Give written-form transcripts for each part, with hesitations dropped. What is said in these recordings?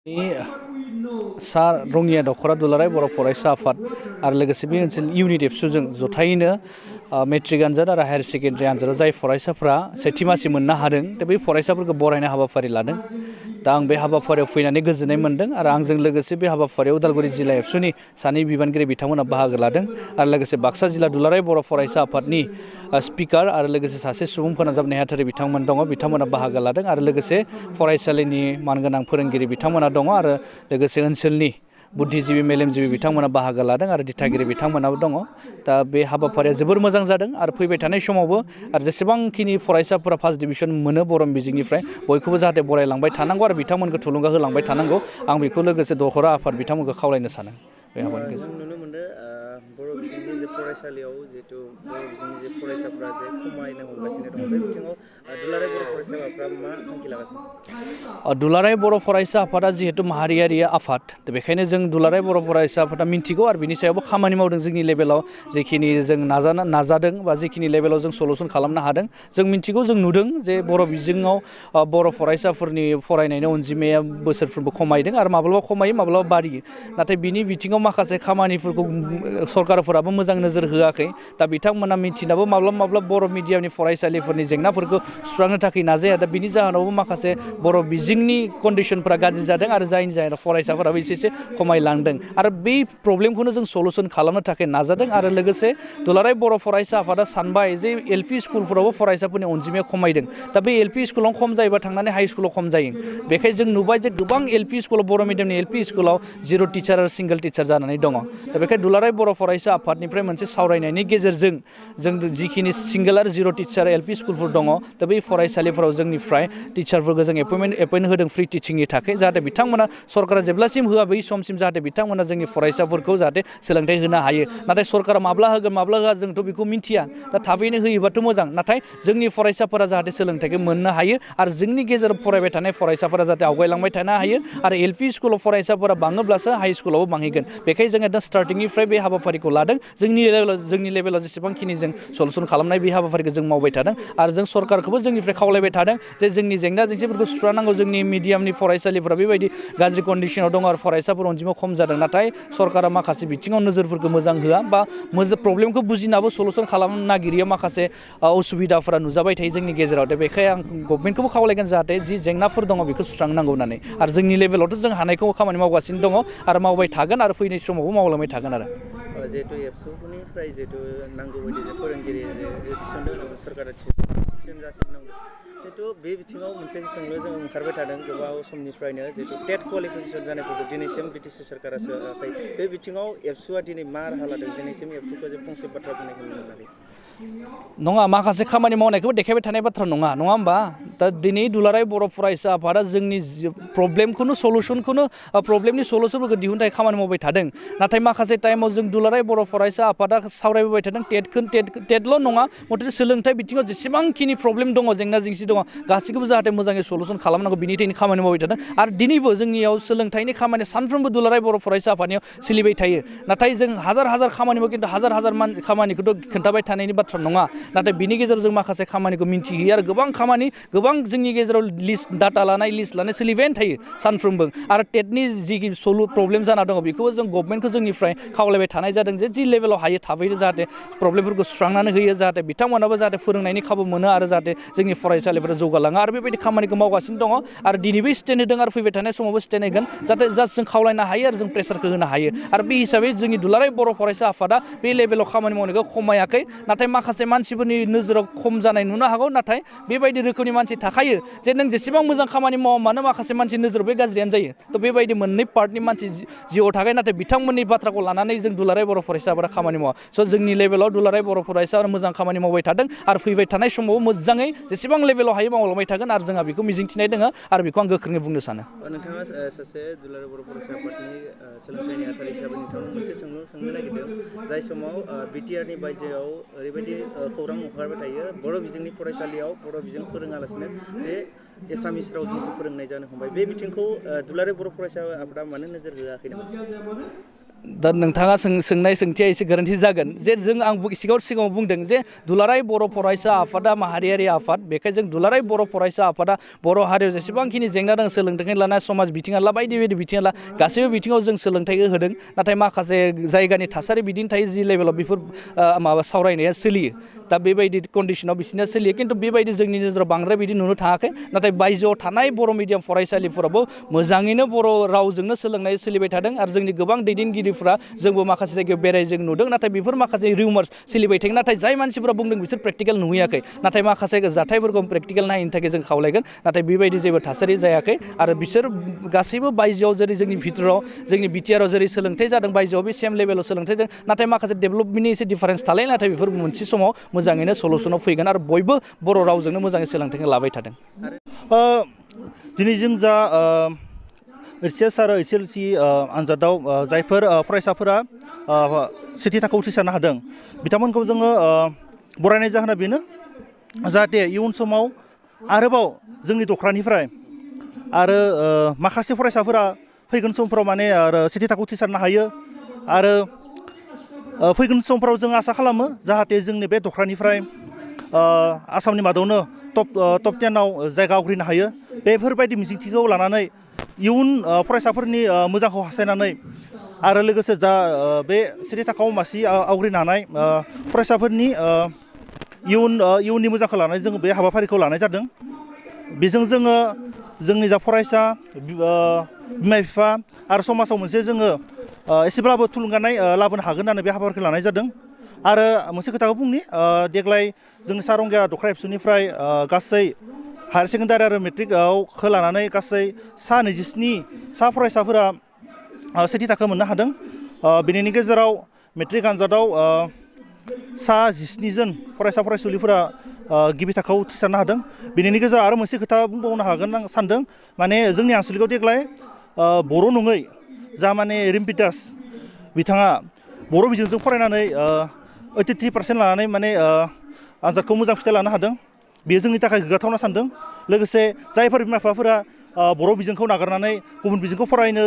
सा रङिया दख'रा दुलाराय बर' फरायसा आफाद आरो लोगोसे बे ओनसोल इउनिट एबसुजों जथायैनो मेट्रिक आनजाद आरो हायार सेकेन्डारि आनजादाव जाय फरायसाफ्रा सेथि मासि मोननो हादों दा बै फरायसाफोरखौ बरायनाय हाबाफारि लादों। दा आं बे हाबाफारियाव फैनानै गोजोननाय मोन्दों आरो आंजों लोगोसे बे हाबाफारियाव उदालगुरि जिल्ला एबसुनि सानै बिबानगिरि बिथांमोना बाहागो लादों आरो लोगोसे बाक्सा जिल्ला दुलाराय बर' फरायसा आफादनि स्पिकार आरो लोगोसे सासे सुबुं फोनांजाब नेहाथारि बिथांमोन दङ बिथांमोना बाहागो लादों आरो लोगोसे फरायसालिनि मानगोनां फोरोंगिरि बिथांमोना दङ आरो लोगोसे ओनसोलनि बुद्धिजिबि मेलेमजिबि बिथांमोना बाहागो लादों आरो दिथागिरि बिथांमोनाबो दङ। दा बे हाबाफारिया जोबोर मोजां जादों आरो फैबाय थानाय समावबो आरो जेसेबांखिनि फरायसाफोरा फार्स्ट डिभिजन मोनो बर' बिजोंनिफ्राय बयखौबो जाहाथे बरायलांबाय थानांगौ आरो बिथांमोनखौ थुलुंगा होलांबाय थानांगौ आं बेखौ लोगोसे दख'रा आफाद बिथांमोनखौ खावलायनो सानो। बे हाबानि जों नुनो मोनदों बर' बिजोंनि जे फरायसालियाव जिहेतु बर' बिजोंनि जे फरायसाफ्रा जे खमायनो हमगासिनो दङ बे बिथिङाव दुलाराय बर' फरायसा आफादफ्रा मा थांखि लागासिनो? दुलाराय बर' फरायसा आफादा जिहेतु माहारियारि आफाद बेखायनो जों दुलाराय बर' फरायसा आफादा मिन्थिगौ आरो बिनि सायावबो खामानि मावदों जोंनि लेभेलाव जिखिनि जों नाजादों बा जिखिनि लेभेलाव जों सलुसन खालामनो हादों जों मिन्थिगौ जों नुदों जे बर' बिजोङाव बर' फरायसाफोरनि फरायनायनि अनजिमाया बोसोरफ्रोमबो खमायदों आरो माब्लाबा खमायो माब्लाबा बारियो नाथाय बिनि बिथिङाव माखासे खामानिफोरखौ सरकारफोराबो मोजां नोजोर होआखै दा बिथांमोना मिन्थिनाबो माब्लाबा बर' मिडियामनि फरायसालिफोरनि जेंनाफोरखौ सुस्रांनो थाखाय नाजाया दा बिनि जाहोनावबो माखासे बर' बिजोंनि कन्डिसनफोरा गाज्रि जादों आरो जायनि जाहोनाव फरायसाफोराबो एसे खमायलांदों आरो बै प्रब्लेमखौनो जों सलुसन खालामनो थाखाय नाजादों आरो लोगोसे दुलाराय बर' फरायसा आफादा सानबाय जे एल.पि. स्कुलफोरावबो फरायसाफोरनि अनजिमाया खमायदों दा बे एल.पि. स्कुलाव खम जायोबा थांनानै हाइ स्कुलाव खम जायो बेखायनो जों नुबाय जे गोबां एल.पि. स्कुलाव बर' मिडियामनि एल.पि. स्कुलाव जिर' टिचार आरो सिंगोल टिचार जानानै दङ दा बेखायनो दुलाराय बर' फरायसा आफादनिफ्राय मोनसे सावरायनायनि गेजेरजों जों जिखिनि सिंगोल आरो जिर' टिचार एल.पि. स्कुलफोर दङ दा बै फरायसालिफोराव जोंनिफ्राय टिचारफोरखौ जों एपइन्ट होदों फ्रि टिचिंनि थाखाय जाहाथे बिथांमोना सरकारा जेब्लासिम होआ बै समसिम जाहाथे बिथांमोना जोंनि फरायसाफोरखौ जाहाथे सोलोंथाइ होनो हायो नाथाय सरकारा माब्ला होगोन माब्ला होआ जोंथ' बेखौ मिन्थिया दा थाबैनो होयोबाथ' मोजां नाथाय जोंनि फरायसाफोरा जाहाथे सोलोंथाइखौ मोननो हायो आरो जोंनि गेजेराव फरायबाय थानाय फरायसाफोरा जाहाथे आवगायलांबाय थानो हायो आरो एल.पि. स्कुलाव फरायसाफोरा बाङोब्लासो हाइ स्कुलावबो बांहैगोन बेखायनो जोङो दा स्टार्टिंनिफ्राय बे हाबाफारिखौ लादों जोंनि लेभेलाव जेसेबांखिनि जों सलुसन खालामनाय बे हाबाफारिखौ जों मावबाय थादों आरो जों सरकारखौबो जोंनिफ्राय खावलायबाय थादों जे जोंनि जेंना जेंसिफोरखौ सुस्रांनांगौ जोंनि मिडियामनि फरायसालिफोरा बेबायदि गाज्रि कन्डिसनाव दङ आरो फरायसाफोर अनजिमा खम जादों नाथाय सरकारा माखासे बिथिङाव नोजोरफोरखौ मोजां होआ बा प्रब्लेमखौ बुजिनाबो सलुसन खालामनो नागिरिया माखासे असुबिदाफोरा नुजाबाय थायो जोंनि गेजेराव दा बेखायनो आं गभर्नमेन्टखौबो खावलायगोन जाहाथे जि जेंनाफोर दङ बेखौ सुस्रांनांगौ होननानै आरो जोंनि लेभेलावथ' जों हानायखौ खामानि मावगासिनो दङ आरो मावबाय थागोन आरो फैनाय समावबो मावलांबाय थागोन आरो जिहेतु एबसुफोरनिफ्राय जिहेतु नांगौ बायदि जे फोरोंगिरि थिसनदों सरकारा थिसनजासिनांगौ जिहेतु बे बिथिङाव मोनसे सोंलु जों ओंखारबाय थादों गोबाव समनिफ्रायनो जिहेतु टेट कुवालिफिकेसन जानायफोरखौ दिनैसिम बि.टि.सि. सरकारा सोआखै बे बिथिङाव एबसुआ दिनै मा राहा लादों दिनैसिम एबसुखौ जे फंसे बाथ्रा बुंनायखौ नुनो मोनाखै नङा माखासे खामानि मावनायखौबो देखायबाय थानाय बाथ्रा नङा होमबा दा दिनै दुलाराय बर' फरायसा आफादा जोंनि प्रब्लेमनि सलुसनफोरखौ दिहुननो थाखाय खामानि मावबाय थादों नाथाय माखासे टाइमाव जों दुलाराय बर' फरायसा आफादा सावरायबोबाय थादों टेटल' नङा मथथे सोलोंथाइ बिथिङाव जेसेबांखिनि प्रब्लेम दङ जेंना जेंसि दङ गासैखौबो जाहाथे मोजाङै सलुसन खालामनांगौ बिनि थाखाय खामानि मावबाय थादों आरो दिनैबो जोंनियाव सोलोंथाइनि खामानि सानफ्रोमबो दुलाराय बर' फरायसा आफादनियाव सोलिबाय थायो नाथाय जों हाजार खामानि मावो खिन्थु हाजार खामानिखौथ' खोन्थाबाय थानायनि बाथ्रा नङा नाथाय बिनि गेजेराव जों माखासे खामानिखौ मिन्थिहोयो आरो गोबां जोंनि गेजेराव डाटा लानाय लिस्ट लानाय सोलिबायानो थायो सानफ्रोमबो आरो टेटनि जि प्रब्लेम जाना दङ बेखौबो जों गभर्नमेन्टखौ जोंनिफ्राय खावलायबाय थानाय जादों जे जि लेभेलाव हायो थाबैनो जाहाथे प्रब्लेमफोरखौ सुस्रांनानै होयो जाहाथे बिथांमोनाबो जाहाथे फोरोंनायनि खाबु मोनो आरो जाहाथे जोंनि फरायसालिफोरा जौगालाङो आरो बेबायदि खामानिखौ मावगासिनो दङ आरो दिनैबो स्टेन्ड होदों आरो फैबाय थानाय समावबो स्टेन्ड होगोन जाहाथे जास्ट जों खावलायनो हायो आरो जों प्रेसारखौ होनो हायो आरो बे हिसाबै जोंनि दुलाराय बर' फरायसा आफादा बे लेभेलाव खामानि मावनायखौ खमायाखै नाथाय माखासे मानसिफोरनि नोजोराव खम जानाय नुनो हागौ नाथाय बेबायदि रोखोमनि मानसि थाखायो जे नों जेसेबां मोजां खामानि मावा मानो माखासे मानसि नोजोराव बे गाज्रियानो जायो थ' बेबायदि मोननै पार्टनि मानसि जिउआव थाखाय नाथाय बिथांमोननि बाथ्राखौ लानानै जों दुलाराय बर' फरायसाफोरा खामानि मावा स' जोंनि लेभेलाव दुलाराय बर' फरायसाफोरा मोजां खामानि मावबाय थादों आरो फैबाय थानाय समाव मोजाङै जेसेबां लेभेलाव हायो मावलांबाय थागोन आरो जोंहा बेखौ मिजिंथिनाय दङ आरो बेखौ आं गोख्रोङै बुंनो सानो नोंथाङा सासे दुलाराय बर' फरायसा आफादनि सोलोंथाइ नेहाथारि हिसाबै नोंथांनाव मोनसे सोंनो नागिरदों जाय समाव बिटिआरनि बायजोआव ओरैबायदि खौरां ओंखारबाय थायो बर' बिजोंनि फरायसालियाव बर' बिजों फोरोङालासिनो जे एसामिस रावजोंसो फोरोंनाय जानो हमबाय बे बिथिंखौ दुलाराय बर' फरायसा आफादा मानो नोजोर होआखै नामा दा नोंथाङा सोंनाय सोंथिया एसे गोरोन्थि जागोन जे आं सिगाङाव बुंदों जे दुलाराय बर' फरायसा आफादा माहारियारि आफाद बेखायनो जों दुलाराय बर' फरायसा आफादा बर' हारियाव जेसेबांखिनि जेंना दं सोलोंथाइ लानाय समाज बिथिङा ला बायदि बायदि बिथिङा ला गासैबो बिथिङाव जों सोलोंथाइखौ होदों नाथाय माखासे जायगानि थासारि बिदिनो थायो जि लेभेलाव बेफोर माबा सावरायनाया सोलियो दा बेबायदि कन्डिसनाव बिसिना सोलियो खिन्थु बेबायदि जोंनि नोजोराव बांद्राय बिदि नुनो थाङाखै नाथाय बायजोआव थानाय बर' मिडियाम फरायसालिफोरावबो मोजाङैनो बर' रावजोंनो सोलोंनाय सोलिबाय थादों आरो जोंनि गोबां दैदेनगिरिफ्रा जोंबो माखासे जायगायाव बेराय जों नुदों नाथाय बेफोर माखासे रिउमार्स सोलिबाय थायो नाथाय जाय मानसिफोरा बुंदों बिसोर प्रेक्टिकेल नुहैयाखै नाथाय माखासे जाथायफोरखौ प्रेक्टिकेल नायनो थाखाय जों खावलायगोन नाथाय बेबायदि जेबो थासारि जायाखै आरो बिसोर गासैबो बायजोआव जेरै जोंनि भितराव जोंनि बिटिआराव जेरै सोलोंथाइ जादों बायजोआव बे सेम लेभेलाव सोलोंथाइ जादों नाथाय माखासे डेभेलपमेन्टनि एसे डिफारेन्स थालाय नाथाय बेफोर मोनसे समाव मोजाङैनो सलुसनाव फैगोन आरो बयबो बर' रावजोंनो मोजाङै सोलोंथाइखौ लाबाय थादों दिनै जों जा HSC आरो HLC आनजादाव जायफोर फरायसाफोरा सेथि थाखोआव उथ्रिसारनो हादों बिथांमोनखौ जोङो बरायनाय जाहोना बेनो जाहाथे इयुन समाव आरोबाव जोंनि दख'रानिफ्राय आरो माखासे फरायसाफोरा फैगोन समफ्राव माने आरो सेथि थाखोआव उथ्रिसारनो हायो आरो फैगोन समफ्राव जों आसा खालामो जाहाथे जोंनि बे दख'रानिफ्राय आसामनि मादावनो टप 10आव जायगा आवग्रिनो हायो बेफोरबायदि मिजिंथिखौ लानानै इयुन फरायसाफोरनि मोजांखौ हास्थायनानै आरो लोगोसे जा बे सेथि थाखोआव मासि आवग्रिनो हानाय फरायसाफोरनि इयुननि मोजांखौ लानानै जोङो बे हाबाफारिखौ लानाय जादों बेजों जोङो जोंनि जा फरायसा बिमा बिफा आरो समाजाव मोनसे जोङो एसेब्लाबो थुलुंगानाय लाबोनो हागोन होननानै बे हाबाफारिखौ लानाय जादों आरो मोनसे खोथाखौ बुंनि देग्लाय जोंनि सारंगिया दख'र एबसुनिफ्राय गासै हायार सेकेन्डारि आरो मेट्रिकआव लानानै गासै सा 27 फरायसाफोरा सेथि थाखो मोननो हादों बेनि गेजेराव मेट्रिक आनजादाव सा 17 जन फरायसा फरायसुलिफोरा गिबि थाखोआव उथ्रिसारनो हादों बेनि गेजेराव आरो मोनसे खोथा बुंबावनो हागोन आं सानदों माने जोंनि आनसलिकआव देग्लाय बर' नङै जा माने रिम्पि दास बिथाङा बर' बिजोंजों फरायनानै 83% लानानै माने आनजादखौ मोजां फिथाइ लानो हादों बेयो जोंनि थाखाय गोग्गाथावना सानदों लोगोसे जायफोर बिमा बिफाफोरा बर' बिजोंखौ नागारनानै गुबुन बिजोंखौ फरायनो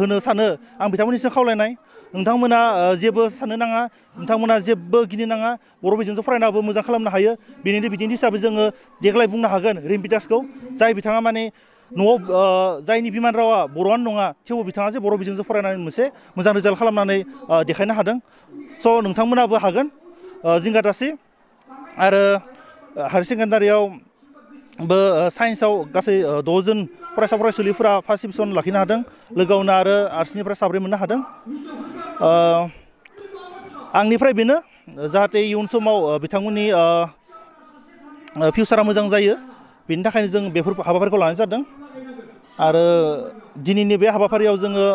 होनो सानो आं बिथांमोननिसिम खावलायनाय नोंथांमोना जेबो साननो नाङा नोंथांमोना जेबो गिनो नाङा बर' बिजोंजों फरायनाबो मोजां खालामनो हायो बेनिनो बिदिन्थि हिसाबै जोङो देग्लाय बुंनो हागोन रिम्पि दासखौ जाय बिथाङा माने न'आव जायनि बिमान रावा बर'आनो नङा थेवबो बिथाङा जे बर' बिजोंजों फरायनानै मोनसे मोजां रिजाल्ट खालामनानै देखायनो हादों स' नोंथांमोनाबो हागोन जिंगा दासि आरो हायार सेकेन्डारियावबो साइन्सआव गासै 6 जन फरायसा फरायसुलिफोरा फार्स्ट डिभिजन लाखिनो हादों लोगोआवनो आरो आर्ट्सनिफ्राय 7 मोननो हादों आंनिफ्राय बेनो जाहाथे इयुन समाव बिथांमोननि फिउचारा मोजां जायो बेनि थाखायनो जों बेफोर हाबाफारिखौ लानाय जादों आरो दिनैनि बे हाबाफारियाव जोङो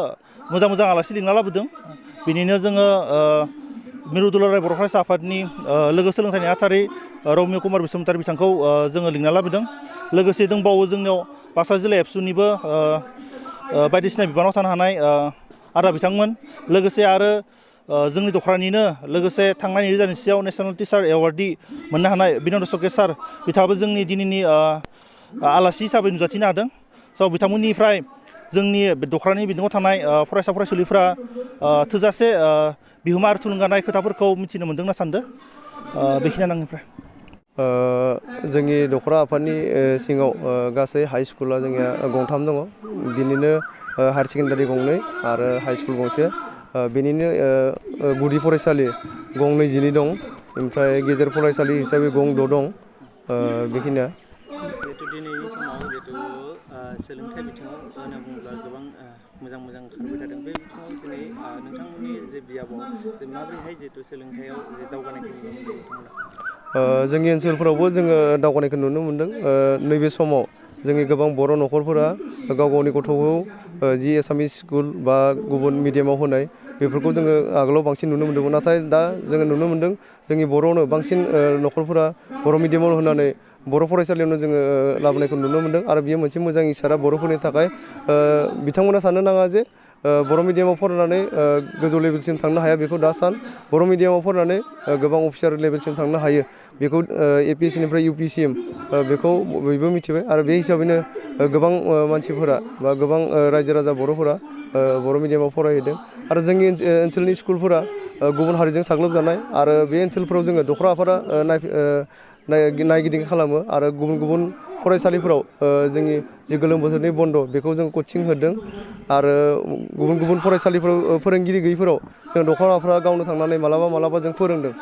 मोजां आलासि लिंना लाबोदों बिनिनो जोङो मिरु दुलाराय बर' फरायसा आफादनि लोगो सोलोंथाइ नेहाथारि रौमिय कुमार बसुमतारी बिथांखौ जोङो लिंना लाबोदों लोगोसे दंबावो जोंनियाव बाक्सा जिल्ला एबसुनिबो बायदिसिना बिबानाव थानो हानाय आदा बिथांमोन लोगोसे आरो जोंनि दख'रानिनो लोगोसे थांनाय 2024 नेशनेल टिचार एवार्डि मोननो हानाय बिन'द सके सार बिथाङाबो जोंनि दिनैनि आलासि हिसाबै नुजाथिनो हादों स' बिथांमोननिफ्राय जोंनि दख'रानि बिथिङाव थानाय फरायसा फरायसुलिफ्रा थोजासे बिहोमा आरो थुलुंगानाय खोथाफोरखौ मिथिनो मोन्दों होनना सानदों बेखिनियानो आंनिफ्राय जोंनि दख'रा आफादनि सिङाव गासै हाइ स्कुला जोंनिया गंथाम दङ बिनिनो हायार सेकेन्डारि गंनै आरो हाइ स्कुल गंसे बेनिनो गुदि फरायसालि गं 22 दं ओमफ्राय गेजेर फरायसालि हिसाबै गं 6 दं बेखिनिया जिहेतु दिनैनि समाव जिहेतु सोलोंथाइ बिथिङाव होनना बुङोब्ला गोबां मोजां ओंखारबाय थादों बे बिथिङाव दिनै नोंथांमोननि जे बियाबाव माबोरैहाय जिहेतु सोलोंथाइयाव जे दावगानायखौ नुनो मोनदों नोंथांमोना जोंनि ओनसोलफोरावबो जोङो दावगानायखौ नुनो मोन्दों नैबे समाव जोंनि गोबां बर' न'खरफोरा गावनि गथ'खौ जि एसामिस स्कुल बा गुबुन मिडियामाव होनाय बेफोरखौ जोङो आगोलाव बांसिन नुनो मोन्दोंमोन नाथाय दा जोङो नुनो मोन्दों जोंनि बर'आवनो बांसिन न'खरफोरा बर' मिडियामाव होनानै बर' फरायसालियावनो जोङो लाबोनायखौ नुनो मोन्दों आरो बेयो मोनसे मोजां इसारा बर'फोरनि थाखाय बिथांमोना साननो नाङा जे बर' मिडियामाव फरायनानै गोजौ लेभेलसिम थांनो हाया बेखौ दा सान बर' मिडियामाव फरायनानै गोबां अफिसार लेभेलसिम थांनो हायो बेखौ APSCनिफ्राय UPसिम बेखौ बयबो मिथिबाय आरो बे हिसाबैनो गोबां मानसिफोरा बा गोबां रायजो राजा बर'फोरा बर' मिडियामाव फरायहैदों आरो जोंनि ओनसोलनि स्कुलफोरा गुबुन हारिजों साग्लोबजानाय आरो बे ओनसोलफोराव जोङो दख'र आफादा नायगिदिं खालामो आरो गुबुन गुबुन फरायसालिफोराव जोंनि जि गोलोम बोथोरनि बन्द बेखौ जों कचिं होदों आरो गुबुन गुबुन फरायसालिफोराव फोरोंगिरि गैयिफोराव जों दख'र आफादा गावनो थांनानै मालाबा जों फोरोंदों।